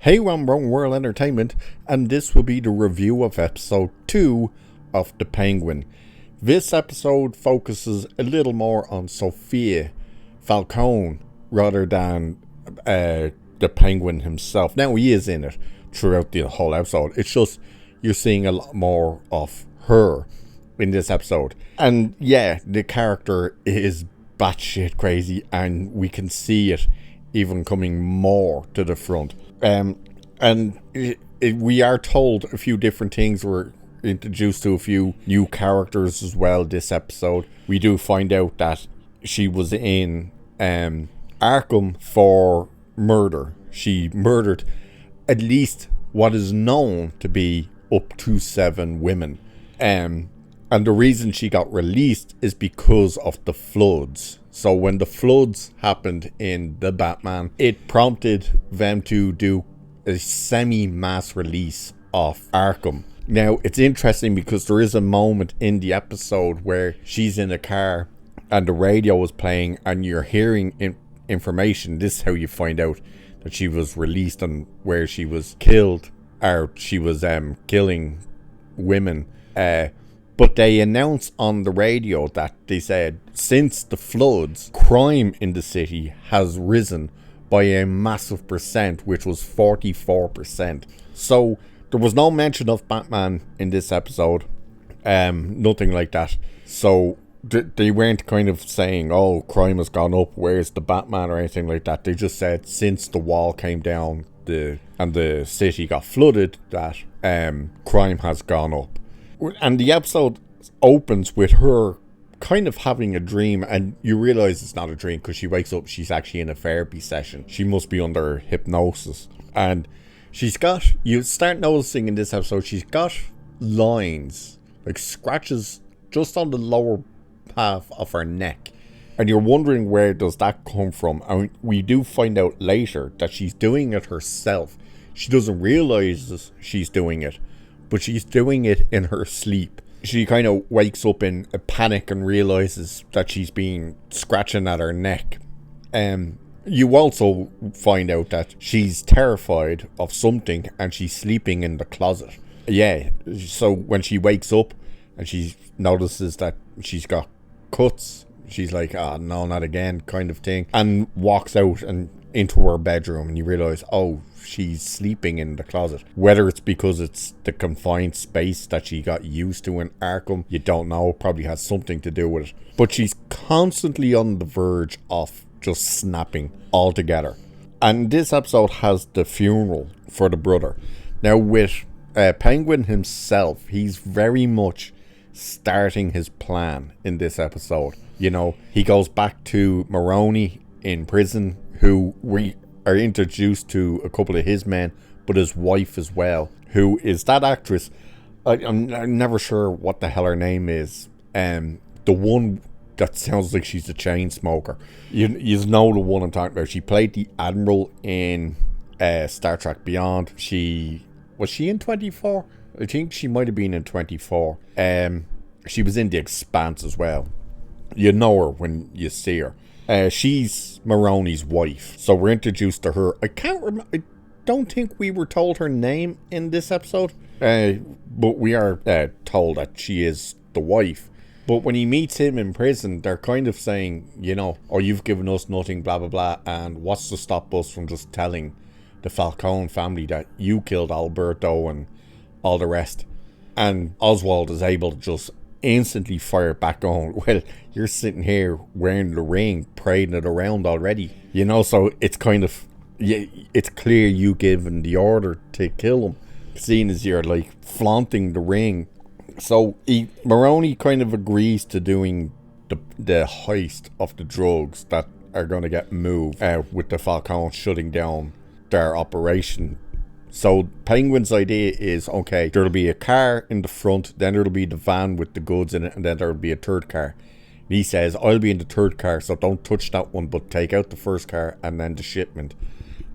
Hey, I'm Wrong World Entertainment, and this will be the review of episode 2 of The Penguin. This episode focuses a little more on Sofia, Falcone, rather than the Penguin himself. Now, he is in it throughout the whole episode. It's just you're seeing a lot more of her in this episode. And yeah, the character is batshit crazy, and we can see it even coming more to the front. We are told a few different things. We're introduced to a few new characters as well this episode. We do find out that she was in Arkham for murder. She murdered at least what is known to be up to 7 women. And the reason she got released is because of the floods. So when the floods happened in The Batman, it prompted them to do a semi-mass release of Arkham. Now, it's interesting because there is a moment in the episode where she's in a car and the radio is playing and you're hearing information. This is how you find out that she was released and where she was killed, or she was killing women. But they announced on the radio that they said, since the floods, crime in the city has risen by a massive percent, which was 44%. So there was no mention of Batman in this episode. Nothing like that. So they weren't kind of saying, oh, crime has gone up, where's the Batman, or anything like that. They just said since the wall came down and the city got flooded, that crime has gone up. And the episode opens with her kind of having a dream, and you realize it's not a dream because she wakes up, she's actually in a therapy session. She must be under hypnosis. And you start noticing in this episode, she's got lines, like scratches just on the lower half of her neck. And you're wondering, where does that come from? And we do find out later that she's doing it herself. She doesn't realize she's doing it, but she's doing it in her sleep. She kind of wakes up in a panic and realizes that she's been scratching at her neck. You also find out that she's terrified of something and she's sleeping in the closet. Yeah, so when she wakes up and she notices that she's got cuts, she's like, no, not again, kind of thing, and walks out and into her bedroom, and you realize, oh, she's sleeping in the closet. Whether it's because it's the confined space that she got used to in Arkham, you don't know. Probably has something to do with it. But she's constantly on the verge of just snapping altogether. And this episode has the funeral for the brother. Now, with Penguin himself, he's very much starting his plan in this episode. You know, he goes back to Maroni in prison, who we are introduced to a couple of his men, but his wife as well, who is that actress. I'm never sure what the hell her name is. The one that sounds like she's a chain smoker. You know the one I'm talking about. She played the Admiral in Star Trek Beyond. Was she in 24? I think she might have been in 24. She was in The Expanse as well. You know her when you see her. She's Maroni's wife, so we're introduced to her. I don't think we were told her name in this episode, but we are told that she is the wife. But when he meets him in prison, they're kind of saying, you know, oh, you've given us nothing, blah, blah, blah, and what's to stop us from just telling the Falcone family that you killed Alberto and all the rest? And Oswald is able to just instantly fire back on, well, you're sitting here wearing the ring, parading it around already, you know. So it's kind of, yeah, it's clear you given the order to kill him, seeing as you're like flaunting the ring. So Maroni kind of agrees to doing the heist of the drugs that are going to get moved with the Falcone shutting down their operation. So Penguin's idea is, okay, there'll be a car in the front, then there'll be the van with the goods in it, and then there'll be a third car. And he says, I'll be in the third car, so don't touch that one, but take out the first car and then the shipment.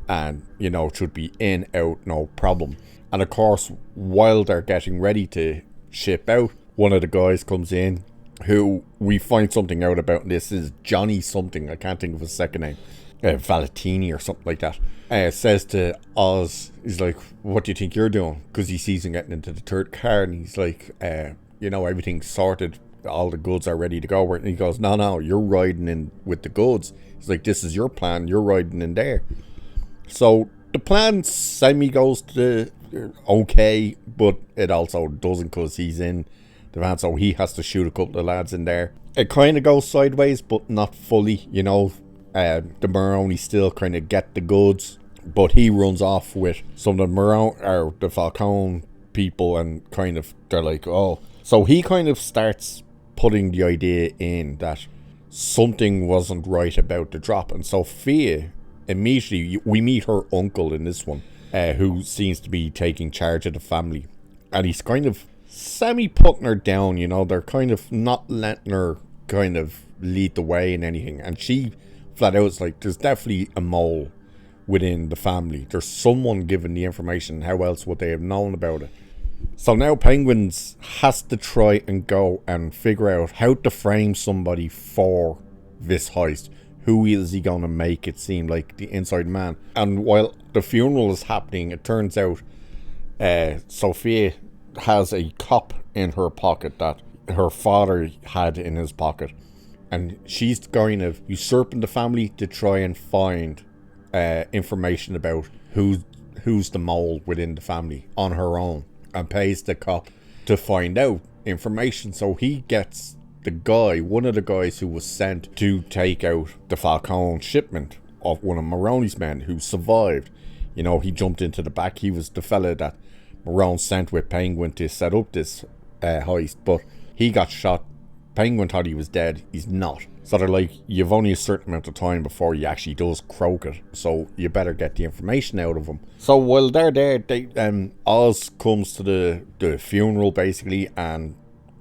And, you know, it should be in, out, no problem. And of course, while they're getting ready to ship out, one of the guys comes in, who we find something out about. This is Johnny something, I can't think of his second name. Valentini or something like that, says to Oz, he's like, what do you think you're doing? Because he sees him getting into the third car, and he's like, everything's sorted, all the goods are ready to go. And he goes, no, you're riding in with the goods. He's like, this is your plan, you're riding in there. So the plan semi goes to okay, but it also doesn't, because he's in the van, so he has to shoot a couple of lads in there. It kind of goes sideways, but not fully, the Moroni still kind of get the goods, but he runs off with some of the Falcone people, and kind of, they're like, oh. So he kind of starts putting the idea in that something wasn't right about the drop. And Sofia, immediately, we meet her uncle in this one, who seems to be taking charge of the family. And he's kind of semi-putting her down, they're kind of not letting her kind of lead the way in anything. And she flat out is like, there's definitely a mole within the family. There's someone giving the information. How else would they have known about it? So now Penguins has to try and go and figure out how to frame somebody for this heist. Who is he going to make it seem like the inside man? And while the funeral is happening, it turns out Sofia has a cup in her pocket that her father had in his pocket. And she's going of usurping the family to try and find information about who's the mole within the family on her own, and pays the cop to find out information. So he gets one of the guys who was sent to take out the Falcone shipment of one of Moroni's men who survived. He jumped into the back. He was the fella that Morone sent with Penguin to set up this heist, but he got shot. Penguin thought he was dead. He's not. So they're like, you've only a certain amount of time before he actually does croak it, so you better get the information out of him. So while they're there, Oz comes to the funeral basically, and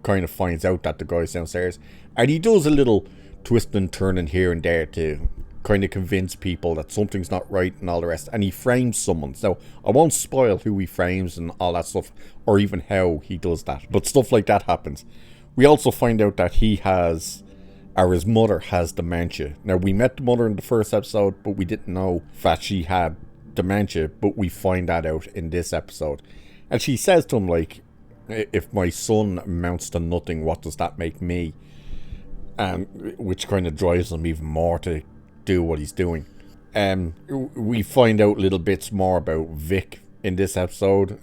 kind of finds out that the guy's downstairs, and he does a little twist and turning here and there to kind of convince people that something's not right and all the rest, and he frames someone. So I won't spoil who he frames and all that stuff, or even how he does that, but stuff like that happens. We also find out that his mother has dementia. Now, we met the mother in the first episode, but we didn't know that she had dementia, but we find that out in this episode. And she says to him, like, if my son amounts to nothing, what does that make me? Which kind of drives him even more to do what he's doing. We find out little bits more about Vic in this episode.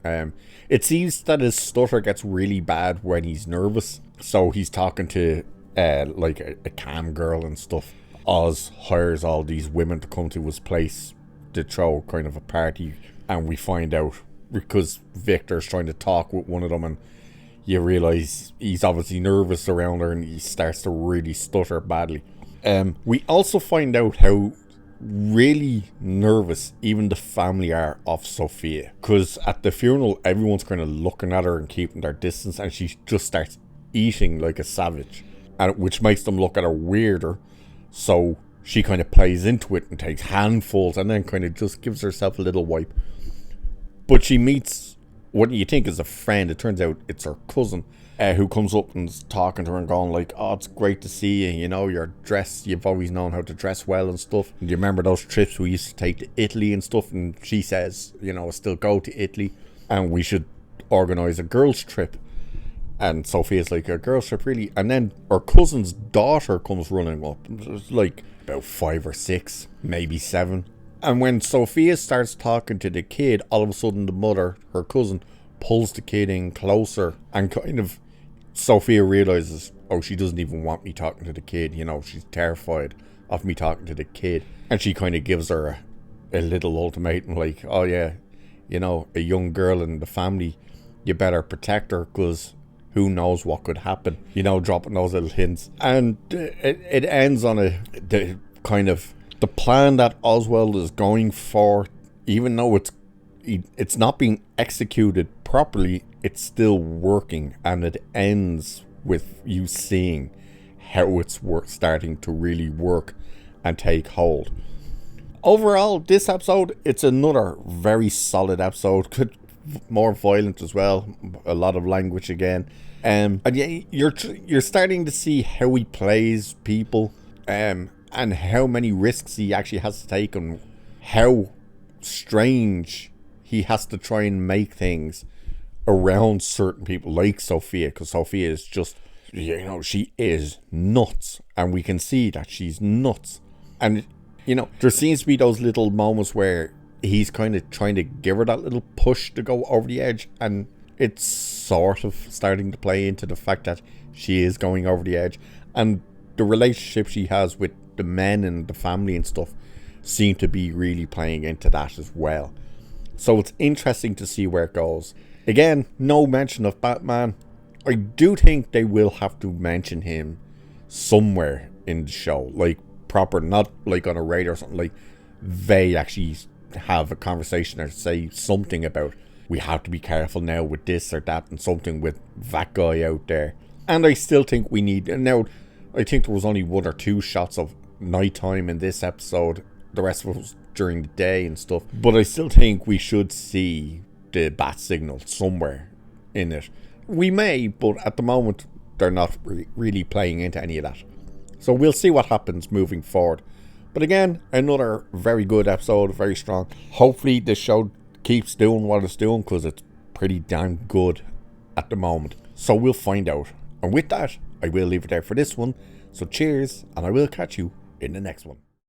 It seems that his stutter gets really bad when he's nervous, so he's talking to like a cam girl and stuff. Oz hires all these women to come to his place to throw kind of a party, and we find out because Victor's trying to talk with one of them, and you realise he's obviously nervous around her, and he starts to really stutter badly. We also find out how really nervous even the family are of Sofia, because at the funeral everyone's kind of looking at her and keeping their distance, and she just starts eating like a savage, and which makes them look at her weirder. So she kind of plays into it and takes handfuls, and then kind of just gives herself a little wipe. But she meets what you think is a friend. It turns out it's her cousin, who comes up and is talking to her and going like, oh, it's great to see you, you know, you're dressed, you've always known how to dress well and stuff. And do you remember those trips we used to take to Italy and stuff? And she says, you know, I still go to Italy, and we should organise a girls' trip. And Sophia's like, a girls' trip, really? And then her cousin's daughter comes running up. It's like about 5 or 6, maybe 7. And when Sofia starts talking to the kid, all of a sudden the mother, her cousin, pulls the kid in closer, and kind of Sofia realizes, oh, she doesn't even want me talking to the kid, you know, she's terrified of me talking to the kid. And she kind of gives her a little ultimatum like, oh yeah, you know, a young girl in the family, you better protect her, because who knows what could happen, you know, dropping those little hints. And it ends on the kind of the plan that Oswald is going for, even though it's not being executed properly, it's still working, and it ends with you seeing how it's starting to really work and take hold. Overall, this episode, it's another very solid episode. More violent as well, a lot of language again, and yeah, you're starting to see how he plays people. and how many risks he actually has to take, and how strange he has to try and make things around certain people like Sofia, because Sofia is just, she is nuts, and we can see that she's nuts. And there seems to be those little moments where he's kind of trying to give her that little push to go over the edge, and it's sort of starting to play into the fact that she is going over the edge, and the relationship she has with the men and the family and stuff seem to be really playing into that as well. So it's interesting to see where it goes. Again, no mention of Batman. I do think they will have to mention him somewhere in the show, like proper, not like on a radar or something. Like they actually have a conversation or say something about, we have to be careful now with this or that, and something with that guy out there. And I still think we need, and now I think there was only 1 or 2 shots of nighttime in this episode. The rest of it was during the day and stuff. But I still think we should see the bat signal somewhere in it. We may, but at the moment they're not really playing into any of that. So we'll see what happens moving forward. But again, another very good episode, very strong. Hopefully this show keeps doing what it's doing, because it's pretty damn good at the moment. So we'll find out. And with that, I will leave it there for this one. So cheers, and I will catch you in the next one.